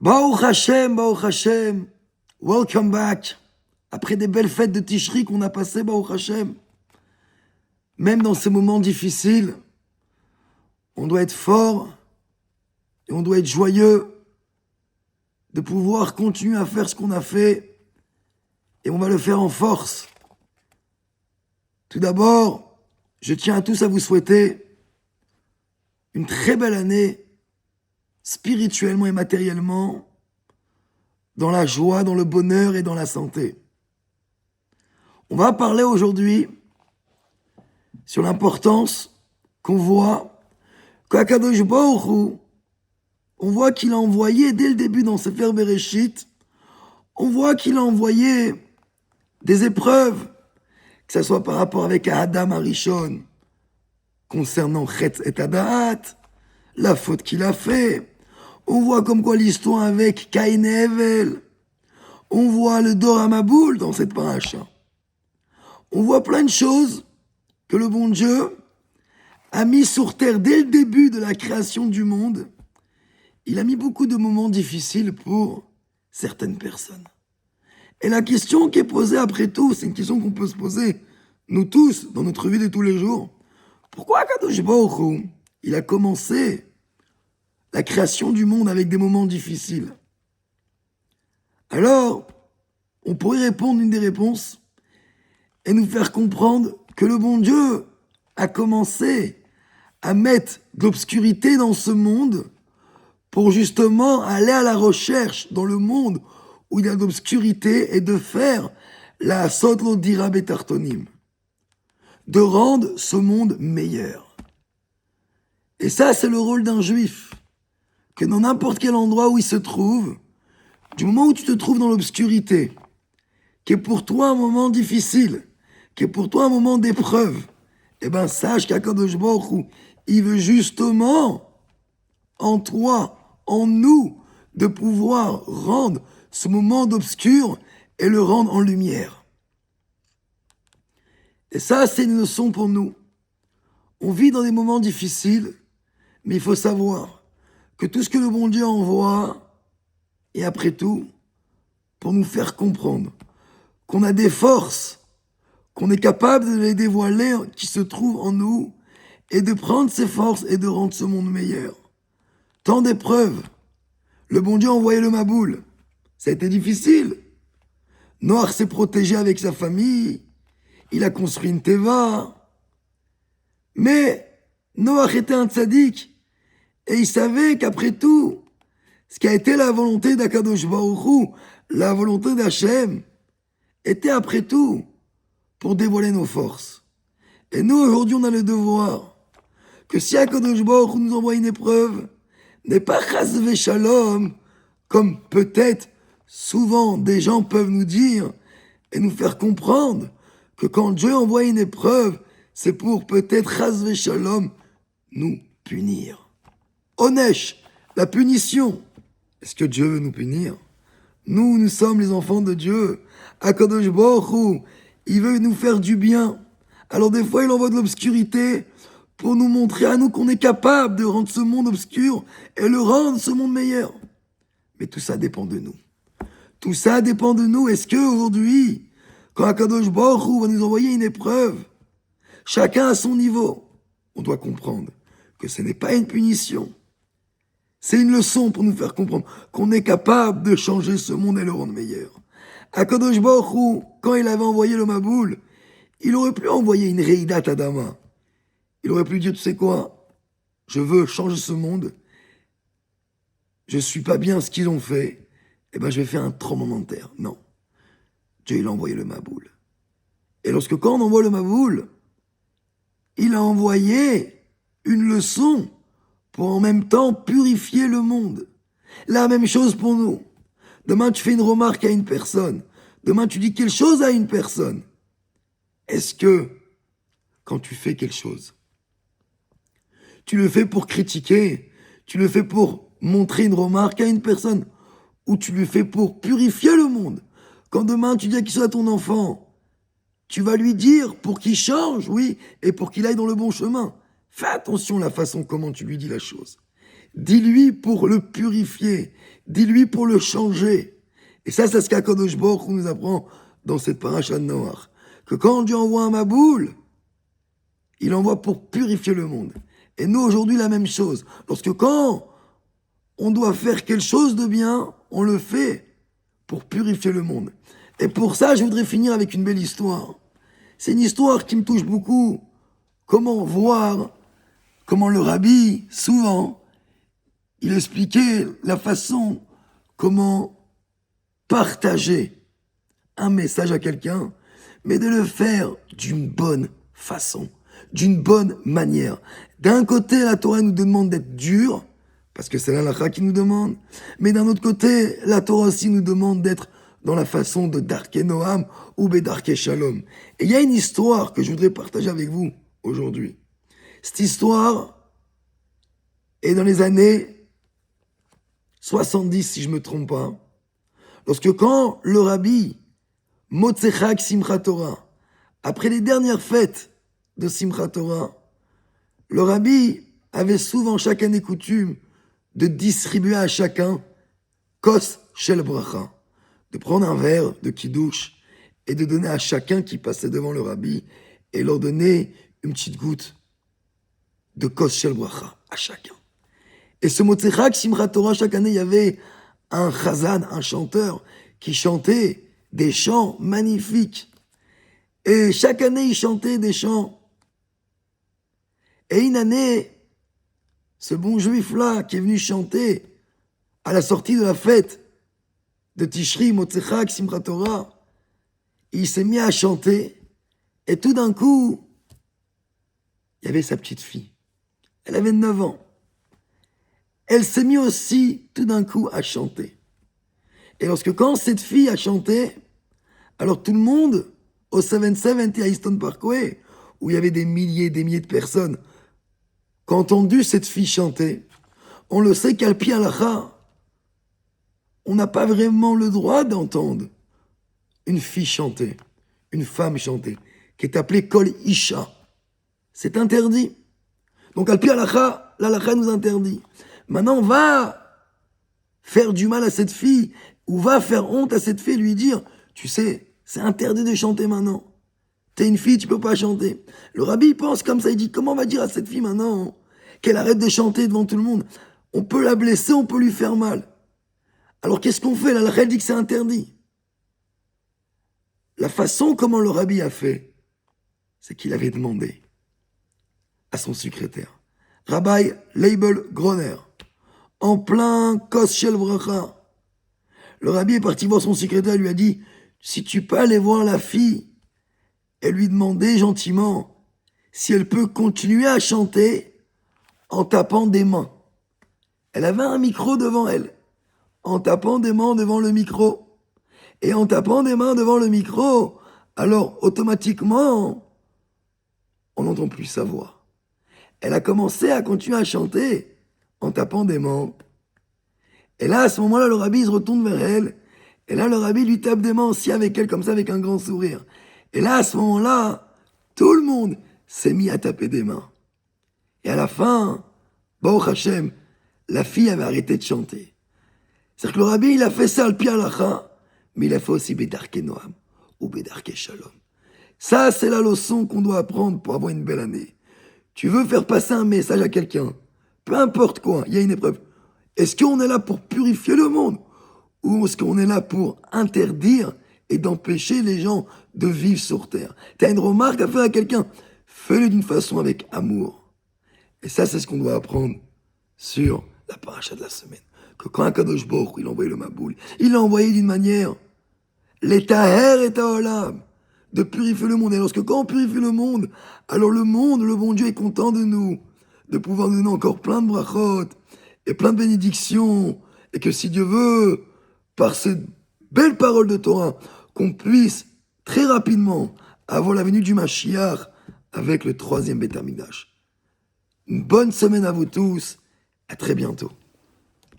Baruch Hashem, welcome back. Après des belles fêtes de Tishri qu'on a passées, Baruch Hashem, même dans ces moments difficiles, on doit être fort et on doit être joyeux de pouvoir continuer à faire ce qu'on a fait et on va le faire en force. Tout d'abord, je tiens à tous à vous souhaiter une très belle année, spirituellement et matériellement, dans la joie, dans le bonheur et dans la santé. On va parler aujourd'hui sur l'importance qu'on voit qu'Akadosh Baruch Hu, on voit qu'il a envoyé dès le début dans Sefer Bereshit, on voit qu'il a envoyé des épreuves, que ce soit par rapport avec Adam Arishon, concernant Chetz et Adaat, la faute qu'il a fait. On voit comme quoi l'histoire avec Caïn et Hevel. On voit le Dor HaMaboul dans cette paracha. On voit plein de choses que le bon Dieu a mis sur terre dès le début de la création du monde. Il a mis beaucoup de moments difficiles pour certaines personnes. Et la question qui est posée après tout, c'est une question qu'on peut se poser, nous tous, dans notre vie de tous les jours. Pourquoi Kadosh Baruch Hu, il a commencé la création du monde avec des moments difficiles? Alors, on pourrait répondre une des réponses et nous faire comprendre que le bon Dieu a commencé à mettre de l'obscurité dans ce monde pour justement aller à la recherche dans le monde où il y a de l'obscurité et de faire la Sotlo Dira Betartonim, de rendre ce monde meilleur. Et ça, c'est le rôle d'un juif, que dans n'importe quel endroit où il se trouve, du moment où tu te trouves dans l'obscurité, qui est pour toi un moment difficile, qui est pour toi un moment d'épreuve, eh ben sache qu'Akadosh Baruch Hu, il veut justement en toi, en nous, de pouvoir rendre ce moment d'obscur et le rendre en lumière. Et ça, c'est une leçon pour nous. On vit dans des moments difficiles, mais il faut savoir que tout ce que le bon Dieu envoie, et après tout, pour nous faire comprendre qu'on a des forces, qu'on est capable de les dévoiler, qui se trouvent en nous, et de prendre ces forces et de rendre ce monde meilleur. Tant d'épreuves. Le bon Dieu a envoyé le Maboul. Ça a été difficile. Noach s'est protégé avec sa famille. Il a construit une teva. Mais Noach était un tzaddik. Et il savait qu'après tout, ce qui a été la volonté d'Akadosh Baruch Hu, la volonté d'Hachem, était après tout pour dévoiler nos forces. Et nous, aujourd'hui, on a le devoir que si Akadosh Baruch Hu nous envoie une épreuve, n'est pas chas v'shalom, comme peut-être souvent des gens peuvent nous dire et nous faire comprendre que quand Dieu envoie une épreuve, c'est pour peut-être chas v'shalom nous punir. Onesh, la punition. Est-ce que Dieu veut nous punir? Nous sommes les enfants de Dieu. Akadosh Baruch Hu, il veut nous faire du bien. Alors des fois, il envoie de l'obscurité pour nous montrer à nous qu'on est capable de rendre ce monde obscur et le rendre ce monde meilleur. Mais tout ça dépend de nous. Tout ça dépend de nous. Est-ce que aujourd'hui, quand Akadosh Baruch Hu va nous envoyer une épreuve, chacun à son niveau, on doit comprendre que ce n'est pas une punition. C'est une leçon pour nous faire comprendre qu'on est capable de changer ce monde et le rendre meilleur. Akadosh Baruch Hu, quand il avait envoyé le Maboul, il aurait pu envoyer une Reidat Adama. Il aurait pu dire, tu sais quoi, je veux changer ce monde, je suis pas bien ce qu'ils ont fait, eh ben je vais faire un tremblement de terre. Non. Dieu, il a envoyé le Maboul. Et lorsque quand on envoie le Maboul, il a envoyé une leçon pour en même temps purifier le monde. La même chose pour nous. Demain, tu fais une remarque à une personne. Demain, tu dis quelque chose à une personne. Est-ce que, quand tu fais quelque chose, tu le fais pour critiquer, tu le fais pour montrer une remarque à une personne, ou tu le fais pour purifier le monde? Quand demain, tu dis à qui soit ton enfant, tu vas lui dire pour qu'il change, oui, et pour qu'il aille dans le bon chemin. Fais attention à la façon comment tu lui dis la chose. Dis-lui pour le purifier. dis-lui pour le changer. Et ça, c'est ce qu'Akadosh Baruch Hu nous apprend dans cette paracha de Noach. Que quand Dieu envoie un Maboul, il envoie pour purifier le monde. Et nous, aujourd'hui, la même chose. Lorsque quand on doit faire quelque chose de bien, on le fait pour purifier le monde. Et pour ça, je voudrais finir avec une belle histoire. C'est une histoire qui me touche beaucoup. Comment voir, comment le rabbi, souvent, il expliquait la façon comment partager un message à quelqu'un, mais de le faire d'une bonne façon, d'une bonne manière. D'un côté, la Torah nous demande d'être dur, parce que c'est l'halakha qui nous demande, mais d'un autre côté, la Torah aussi nous demande d'être dans la façon de Darkei Noam ou Bedarkei Shalom. Et il y a une histoire que je voudrais partager avec vous aujourd'hui. Cette histoire est dans les années 70, si je ne me trompe pas, lorsque quand le rabbi Motzei Chag Simchat Torah, après les dernières fêtes de Simchat Torah, le rabbi avait souvent chaque année coutume de distribuer à chacun Kos Shel Bracha, de prendre un verre de Kiddush et de donner à chacun qui passait devant le rabbi et leur donner une petite goutte de Kos Shel Bracha à chacun. Et ce Motzei Chag Simchat Torah, chaque année, il y avait un chazan, un chanteur, qui chantait des chants magnifiques. Et chaque année, il chantait des chants. Et une année, ce bon juif-là qui est venu chanter à la sortie de la fête de Tishri, Motzei Chag Simchat Torah, il s'est mis à chanter. Et tout d'un coup, il y avait sa petite fille. Elle avait 9 ans. Elle s'est mise aussi, tout d'un coup, à chanter. Et quand cette fille a chanté, alors tout le monde, au 770 à Easton Parkway, où il y avait des milliers de personnes, qui ont entendu cette fille chanter, on le sait qu'Al Pi Halakha, on n'a pas vraiment le droit d'entendre une fille chanter, une femme chanter, qui est appelée Kol Isha. C'est interdit. Donc Al Pi Halakha, l'Halakha nous interdit. Maintenant, on va faire du mal à cette fille, ou va faire honte à cette fille, lui dire, tu sais, c'est interdit de chanter maintenant. T'es une fille, tu peux pas chanter. Le rabbi, il pense comme ça, il dit, comment on va dire à cette fille maintenant qu'elle arrête de chanter devant tout le monde? On peut la blesser, on peut lui faire mal. Alors qu'est-ce qu'on fait? La règle dit que c'est interdit. La façon comment le rabbi a fait, c'est qu'il avait demandé à son secrétaire, Rabbi Leibel Groner, en plein Kos Shel Bracha. Le rabbi est parti voir son secrétaire et lui a dit, si tu peux aller voir la fille et lui demander gentiment si elle peut continuer à chanter en tapant des mains. Elle avait un micro devant elle, en tapant des mains devant le micro. Et en tapant des mains devant le micro, alors automatiquement, on n'entend plus sa voix. Elle a commencé à continuer à chanter en tapant des mains. Et là, à ce moment-là, le rabbi se retourne vers elle. Et là, le rabbi lui tape des mains aussi avec elle, comme ça, avec un grand sourire. Et là, à ce moment-là, tout le monde s'est mis à taper des mains. Et à la fin, Baruch Hashem, la fille avait arrêté de chanter. C'est-à-dire que le rabbi, il a fait ça Al Pi Halakha, mais il a fait aussi Bedarkei Noam ou Bedarkei Shalom. Ça, c'est la leçon qu'on doit apprendre pour avoir une belle année. Tu veux faire passer un message à quelqu'un, peu importe quoi, il y a une épreuve. Est-ce qu'on est là pour purifier le monde? Ou est-ce qu'on est là pour interdire et d'empêcher les gens de vivre sur terre? Tu as une remarque à faire à quelqu'un, fais-le d'une façon avec amour. Et ça, c'est ce qu'on doit apprendre sur la paracha de la semaine. Que quand Akadosh Baruch Hu, il a envoyé le Maboul, il l'a envoyé d'une manière, l'étaher et ta'olam, de purifier le monde. Et quand on purifie le monde, alors le monde, le bon Dieu est content de nous, de pouvoir nous donner encore plein de brachot et plein de bénédictions. Et que si Dieu veut, par cette belle parole de Torah, qu'on puisse très rapidement avoir la venue du Mashiach avec le 3e Beth Amikdash. Une bonne semaine à vous tous. À très bientôt.